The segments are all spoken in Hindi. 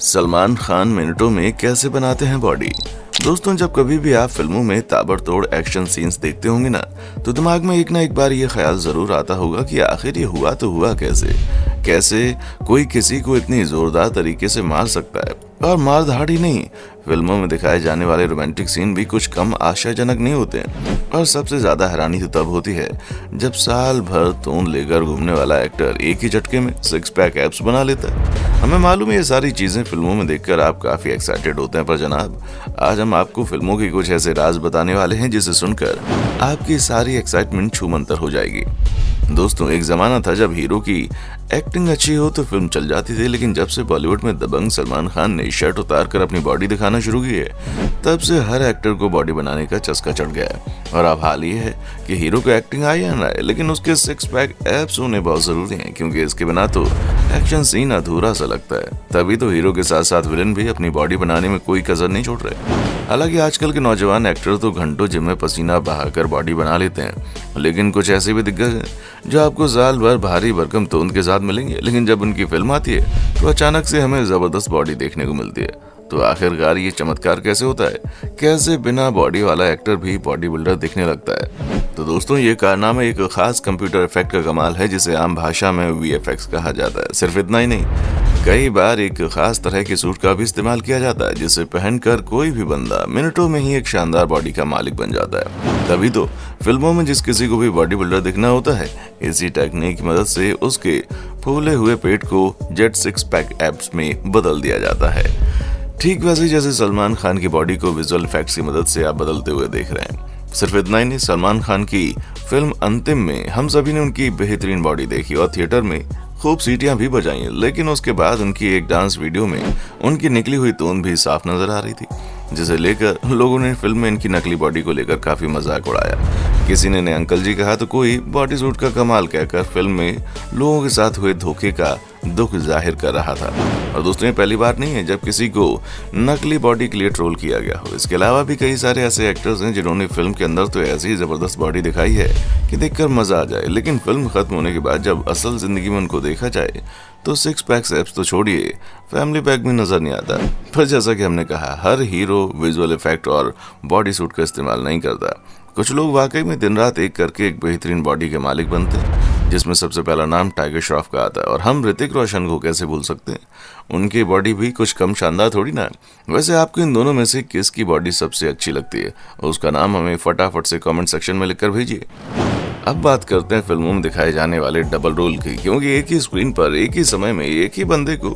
सलमान खान मिनटों में कैसे बनाते हैं बॉडी। दोस्तों, जब कभी भी आप फिल्मों में ताबड़तोड़ एक्शन सीन्स देखते होंगे ना, तो दिमाग में एक ना एक बार ये ख्याल जरूर आता होगा कि आखिर ये हुआ तो हुआ कैसे कोई किसी को इतनी जोरदार तरीके से मार सकता है। और मार धाड़ ही नहीं, फिल्मों में दिखाए जाने वाले रोमांटिक सीन भी कुछ कम आशाजनक नहीं होते हैं। और सबसे ज्यादा हैरानी तो तब होती है जब साल भर तोन लेकर घूमने वाला एक्टर एक ही झटके में 6 पैक एब्स बना लेता है। हमें मालूम है ये सारी चीजें फिल्मों में देखकर आप काफी एक्साइटेड होते हैं, पर जनाब आज हम आपको फिल्मों के कुछ ऐसे राज बताने वाले हैं जिसे सुनकर आपकी सारी एक्साइटमेंट छूमंतर हो जाएगी। दोस्तों, एक जमाना था जब हीरो की एक्टिंग अच्छी हो तो फिल्म चल जाती थी, लेकिन जब से बॉलीवुड में दबंग सलमान खान ने शर्ट उतार कर अपनी बॉडी दिखाना शुरू की है, तब से हर एक्टर को बॉडी बनाने का चस्का चढ़ गया है। और अब हाल ये है कि हीरो को एक्टिंग आए या ना आए, लेकिन उसके 6 पैक एब्स होने बहुत जरूरी हैं, क्योंकि इसके बिना तो एक्शन सीन अधूरा सा लगता है। तभी तो हीरो के साथ साथ विलन भी अपनी बॉडी बनाने में कोई कसर नहीं छोड़ रहे। हालांकि आजकल के नौजवान एक्टर तो घंटों जिम में पसीना बहाकर बॉडी बना लेते हैं, लेकिन कुछ ऐसे भी दिग्गज हैं जो आपको साल भर भारी भरकम तोंद के साथ मिलेंगे, लेकिन जब उनकी फिल्म आती है तो अचानक से हमें जबरदस्त बॉडी देखने को मिलती है। तो आखिरकार ये चमत्कार कैसे होता है? कैसे बिना बॉडी वाला एक्टर भी बॉडी बिल्डर दिखने लगता है? तो दोस्तों, ये कारनामा एक खास कंप्यूटर इफेक्ट का कमाल है, जिसे आम भाषा में VFX कहा जाता है। सिर्फ इतना ही नहीं, कई बार एक खास तरह के सूट का भी इस्तेमाल किया जाता है, जिसे पहनकर कोई भी बंदा मिनटों में ही एक शानदार बॉडी का मालिक बन जाता है। तभी तो फिल्मों में जिस किसी को भी बॉडी बिल्डर दिखना होता है, इसी टेक्निक की मदद से उसके फूले हुए पेट को जेट 6 पैक एब्स में बदल दिया जाता है। ठीक वैसे जैसे सलमान खान की बॉडी को विजुअल इफेक्ट्स की मदद से आप बदलते हुए देख रहे हैं। सिर्फ इतना ही नहीं, सलमान खान की फिल्म अंतिम में हम सभी ने उनकी बेहतरीन बॉडी देखी और थिएटर में खूब सीटियां भी बजाई, लेकिन उसके बाद उनकी एक डांस वीडियो में उनकी निकली हुई तोन भी साफ नजर आ रही थी, जिसे लेकर लोगों ने फिल्म में इनकी नकली बॉडी को लेकर काफी मजाक उड़ाया। किसी ने अंकल जी कहा तो कोई बॉडी सूट का कमाल कहकर फिल्म में लोगों के साथ हुए धोखे का दुख जाहिर कर रहा था। और दोस्तों, ये पहली बार नहीं है जब किसी को नकली बॉडी के लिए ट्रोल किया गया हो। इसके अलावा भी कई सारे ऐसे एक्टर्स हैं जिन्होंने फिल्म के अंदर तो ऐसी जबरदस्त बॉडी दिखाई है कि देखकर मजा आ जाए, लेकिन फिल्म खत्म होने के बाद जब असल जिंदगी में उनको देखा जाए तो 6 पैक एब्स तो छोड़िए, फैमिली पैक भी नजर नहीं आता। पर जैसा कि हमने कहा, हर हीरो विजुअल इफेक्ट और बॉडी सूट का इस्तेमाल नहीं करता। कुछ लोग वाकई में दिन रात एक करके एक बेहतरीन बॉडी के मालिक बनते हैं, जिसमें सबसे पहला नाम टाइगर श्रॉफ का आता है। और हम ऋतिक रोशन को कैसे भूल सकते हैं? उनकी बॉडी भी कुछ कम शानदार थोड़ी ना है। वैसे आपको इन दोनों में से किसकी बॉडी सबसे अच्छी लगती है? उसका नाम हमें फटाफट से कमेंट सेक्शन में लिखकर भेजिए। अब बात करते हैं फिल्मों में दिखाए जाने वाले डबल रोल की, क्योंकि एक ही स्क्रीन पर एक ही समय में एक ही बंदे को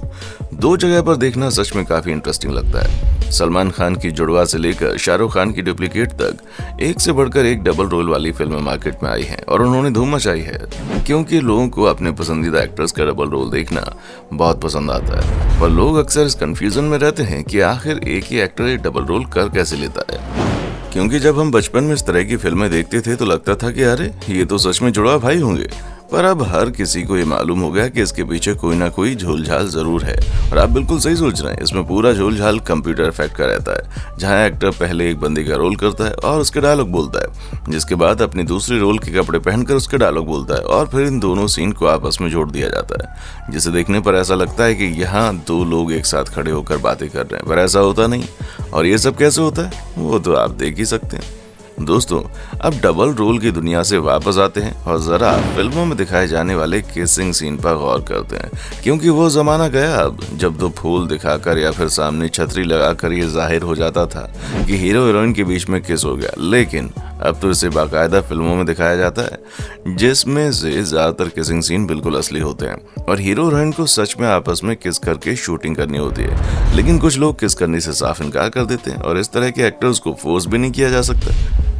2 जगह पर देखना सच में काफी इंटरेस्टिंग लगता है। सलमान खान की जुड़वा से लेकर शाहरुख खान की डुप्लीकेट तक एक से बढ़कर एक डबल रोल वाली फिल्में मार्केट में आई हैं और उन्होंने धूम मचाई है, क्योंकि लोगों को अपने पसंदीदा एक्टर्स का डबल रोल देखना बहुत पसंद आता है। पर लोग अक्सर इस कंफ्यूजन में रहते हैं कि आखिर एक ही एक्टर एक डबल रोल कर कैसे लेता है। क्योंकि जब हम बचपन में इस तरह की फिल्में देखते थे तो लगता था कि अरे ये तो सच में जुड़वा भाई होंगे, पर अब हर किसी को ये मालूम हो गया कि इसके पीछे कोई ना कोई झोलझाल जरूर है। और आप बिल्कुल सही सोच रहे हैं, इसमें पूरा झोलझाल कंप्यूटर इफेक्ट का रहता है, जहां एक्टर पहले एक बंदे का रोल करता है और उसके डायलॉग बोलता है, जिसके बाद अपनी दूसरी रोल के कपड़े पहनकर उसके डायलॉग बोलता है, और फिर इन दोनों सीन को आपस में जोड़ दिया जाता है, जिसे देखने पर ऐसा लगता है कि यहाँ 2 लोग एक साथ खड़े होकर बातें कर रहे हैं, पर ऐसा होता नहीं। और ये सब कैसे होता है वो तो आप देख ही सकते हैं। दोस्तों, अब डबल रोल की दुनिया से वापस आते हैं और जरा फिल्मों में दिखाए जाने वाले किसिंग सीन पर गौर करते हैं, क्योंकि वो जमाना गया अब जब 2 फूल दिखाकर या फिर सामने छतरी लगाकर ये जाहिर हो जाता था कि हीरो हीरोइन के बीच में किस हो गया। लेकिन अब तो इसे बाकायदा फिल्मों में दिखाया जाता है, जिसमें से ज्यादातर किसिंग सीन बिल्कुल असली होते हैं और हीरो हीरोइन को सच में आपस में किस करके शूटिंग करनी होती है। लेकिन कुछ लोग किस करने से साफ इनकार कर देते हैं और इस तरह के एक्टर्स को फोर्स भी नहीं किया जा सकता,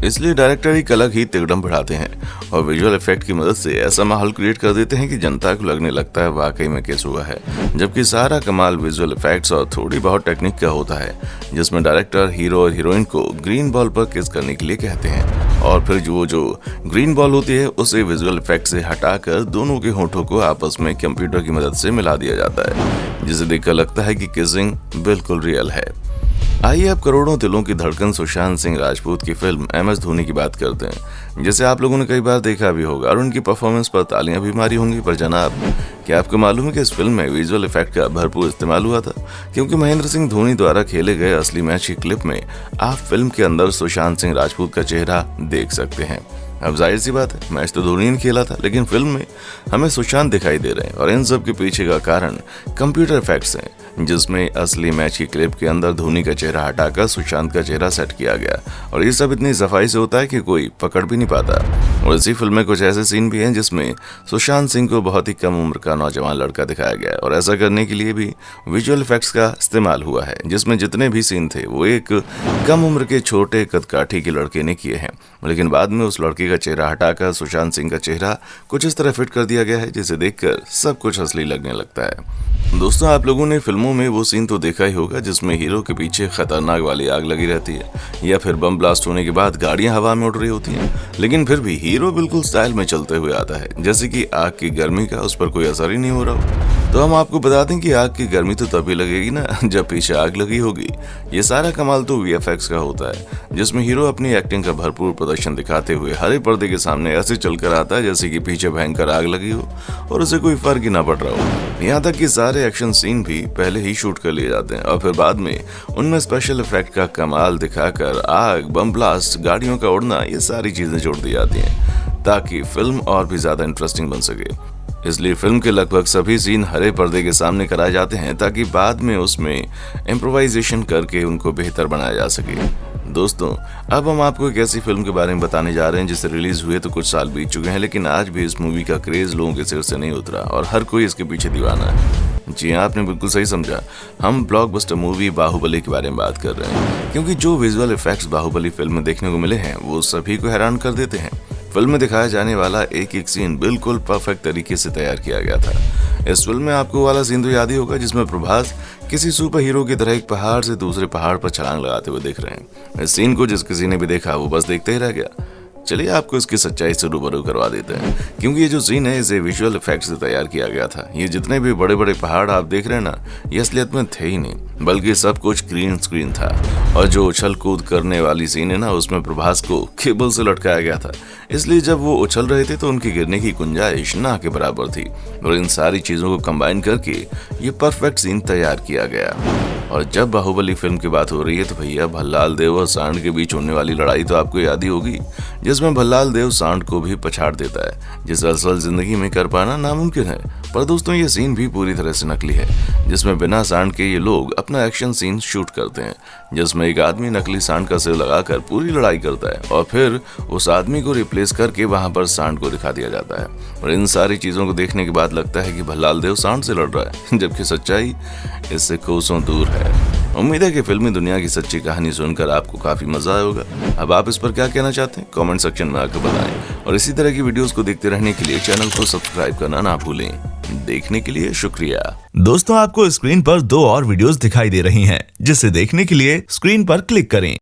इसलिए डायरेक्टर एक अलग ही तिकड़म बढ़ाते हैं और विजुअल इफेक्ट की मदद से ऐसा माहौल क्रिएट कर देते हैं कि जनता को लगने लगता है वाकई में किस हुआ है, जबकि सारा कमाल विजुअल इफेक्ट्स और थोड़ी बहुत टेक्निक का होता है, जिसमें डायरेक्टर हीरो और हीरोइन को ग्रीन बॉल पर किस करने के लिए कहते हैं और फिर जो ग्रीन बॉल होती है उसे विजुअल इफेक्ट से हटाकर दोनों के होठों को आपस में कंप्यूटर की मदद से मिला दिया जाता है, जिसे देखकर लगता है कि किसिंग बिल्कुल रियल है। आइए अब करोड़ों दिलों की धड़कन सुशांत सिंह राजपूत की फिल्म MS धोनी की बात करते हैं, जिसे आप लोगों ने कई बार देखा भी होगा और उनकी परफॉर्मेंस पर तालियां भी मारी होंगी। पर जनाब, क्या आपको मालूम है कि इस फिल्म में विजुअल इफेक्ट का भरपूर इस्तेमाल हुआ था, क्योंकि महेंद्र सिंह धोनी द्वारा खेले गए असली मैच की क्लिप में आप फिल्म के अंदर सुशांत सिंह राजपूत का चेहरा देख सकते हैं। अब जाहिर सी बात है, मैच तो धोनी ने खेला था, लेकिन फिल्म में हमें सुशांत दिखाई दे रहे हैं और इन सब के पीछे का कारण कंप्यूटर इफेक्ट्स हैं, जिसमें असली मैच की क्लिप के अंदर धोनी का चेहरा हटाकर सुशांत का चेहरा सेट किया गया और ये सब इतनी सफाई से होता है कि कोई पकड़ भी नहीं पाता। और इसी फिल्म में कुछ ऐसे सीन भी हैं जिसमें सुशांत सिंह को बहुत ही कम उम्र का नौजवान लड़का दिखाया गया है और ऐसा करने के लिए भी विजुअल इफेक्ट्स का इस्तेमाल हुआ है, जिसमें जितने भी सीन थे वो एक कम उम्र के छोटे कदकाठी के लड़के ने किए हैं, लेकिन बाद में उस लड़के का चेहरा हटाकर सुशांत सिंह का चेहरा कुछ इस तरह फिट कर दिया गया है जिसे देखकर सब कुछ असली लगने लगता है। दोस्तों, आप लोगों ने फिल्मों में वो सीन तो देखा ही होगा जिसमें हीरो के पीछे खतरनाक वाली आग लगी रहती है या फिर बम ब्लास्ट होने के बाद गाड़ियां हवा में उड़ रही होती हैं, लेकिन फिर भी हीरो बिल्कुल स्टाइल में चलते हुए आता है, जैसे कि आग की गर्मी का उस पर कोई असर ही नहीं हो रहा हो। तो हम आपको बता दें कि आग की गर्मी तो तभी लगेगी ना जब पीछे आग लगी होगी। ये सारा कमाल तो वीएफएक्स का होता है, जिसमें हीरो अपनी एक्टिंग का भरपूर प्रदर्शन दिखाते हुए हरे पर्दे के सामने ऐसे चलकर आता है जैसे कि पीछे भयंकर आग लगी हो और उसे कोई फर्क ही ना पड़ रहा हो। यहाँ तक कि सारे एक्शन सीन भी पहले ही शूट कर लिए जाते हैं और फिर बाद में उनमें स्पेशल इफेक्ट का कमाल दिखाकर आग, बम ब्लास्ट, गाड़ियों का उड़ना, ये सारी चीजें जोड़ दी जाती हैं ताकि फिल्म और भी ज्यादा इंटरेस्टिंग बन सके। इसलिए फिल्म के लगभग सभी सीन हरे पर्दे के सामने कराए जाते हैं ताकि बाद में उसमें इम्प्रोवाइजेशन करके उनको बेहतर बनाया जा सके। दोस्तों, अब हम आपको एक ऐसी फिल्म के बारे में बताने जा रहे हैं जिसे रिलीज हुए तो कुछ साल बीत चुके हैं, लेकिन आज भी इस मूवी का क्रेज लोगों के सिर से नहीं उतरा और हर कोई इसके पीछे दीवाना है। जी हाँ, आपने बिल्कुल सही समझा, हम ब्लॉकबस्टर मूवी बाहुबली के बारे में बात कर रहे हैं, क्योंकि जो विजुअल इफेक्ट्स बाहुबली फिल्म में देखने को मिले हैं वो सभी को हैरान कर देते हैं। फिल्म में दिखाया जाने वाला एक एक सीन बिल्कुल परफेक्ट तरीके से तैयार किया गया था। इस फिल्म में आपको वाला सीन तो याद ही होगा जिसमें प्रभास किसी सुपर हीरो की तरह एक पहाड़ से दूसरे पहाड़ पर छलांग लगाते हुए दिख रहे हैं। इस सीन को जिस किसी ने भी देखा वो बस देखते ही रह गया। चलिए आपको इसकी सच्चाई से रूबरू करवा देते हैं, क्योंकि ये जो सीन है इसे विजुअल इफेक्ट से तैयार किया गया था। ये जितने भी बड़े बड़े पहाड़ आप देख रहे हैं ना, ये असलियत में थे ही नहीं, बल्कि सब कुछ ग्रीन स्क्रीन था। और जो उछल कूद करने वाली सीन है ना, उसमें प्रभास को केबल से लटकाया गया था, इसलिए जब वो उछल रहे थे तो उनकी गिरने की गुंजाइश ना के बराबर थी। और इन सारी चीजों को कंबाइन करके ये परफेक्ट सीन तैयार किया गया। और जब बाहुबली फिल्म की बात हो रही है तो भैया भल्लाल देव और सांड के बीच होने वाली लड़ाई तो आपको याद ही होगी, जिसमें भल्लाल देव सांड को भी पछाड़ देता है, जिसे असल जिंदगी में कर पाना नामुमकिन है। पर दोस्तों, ये सीन भी पूरी तरह से नकली है, जिसमें बिना सांड के ये लोग अपना एक्शन सीन शूट करते हैं, जिसमें एक आदमी नकली सांड का सिर लगाकर पूरी लड़ाई करता है और फिर उस आदमी को रिप्लेस करके वहां पर सांड को दिखा दिया जाता है। और इन सारी चीजों को देखने के बाद लगता है कि भल्लाल देव सांड से लड़ रहा है, जबकि सच्चाई इससे कोसों दूर है। उम्मीद है कि फिल्मी दुनिया की सच्ची कहानी सुनकर आपको काफी मजा आया होगा। अब आप इस पर क्या कहना चाहते हैं कमेंट सेक्शन में आकर बताएं, और इसी तरह की वीडियोस को देखते रहने के लिए चैनल को सब्सक्राइब करना ना भूलें। देखने के लिए शुक्रिया। दोस्तों, आपको स्क्रीन पर 2 और वीडियोस दिखाई दे रही हैं, जिसे देखने के लिए स्क्रीन पर क्लिक करें।